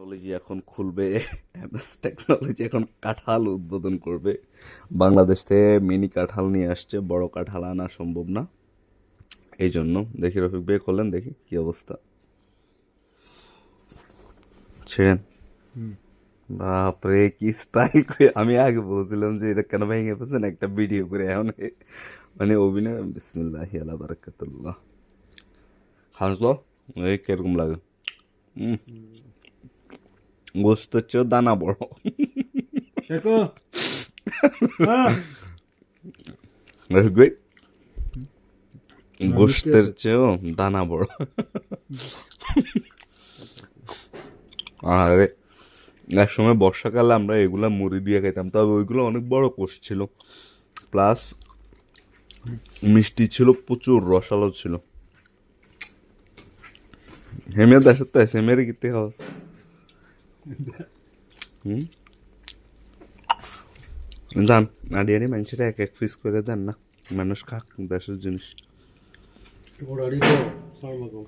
Technology এখন খুলবে, MS technology এখন কাঁঠাল উদ্বোধন করবে। বাংলাদেশ থেকে মিনি কাঁঠাল নিয়ে আসছে, বড় কাঁঠাল আনা সম্ভব না, এই জন্য। দেখি রফিক ভাই খোলেন, দেখি কি অবস্থা। ছেন বাপরে কি স্টাইল করে! আমি আগে বলছিলাম যে এটা কেন ভেঙে ফেলছেন, একটা ভিডিও করে এখন মানে অভিনয়। বিসমিল্লাহি আলা বারাকাতুল্লাহ। হাসলো এই কিরকম লাগে? গোস্ত চেয়েও দানা বড়। দেখো হ্যাঁ রফিক ভাই মিষ্টি গোস্তের আছে। চেয়েও দানা বড়। আরে এক সময় বর্ষাকালে আমরা এগুলা মুড়ি দিয়ে খেতাম, তবে ওইগুলো অনেক বড় কোষ ছিল, প্লাস মিষ্টি ছিল প্রচুর, রসালো ছিল। হেমে দেশের তো এসএমের কিতে খাওয়াস। দেন আড়ি মানুষের এক এক পিস করে দেন না, মানুষ খাক দেশের জিনিস। ওরা রিপো সারমাকো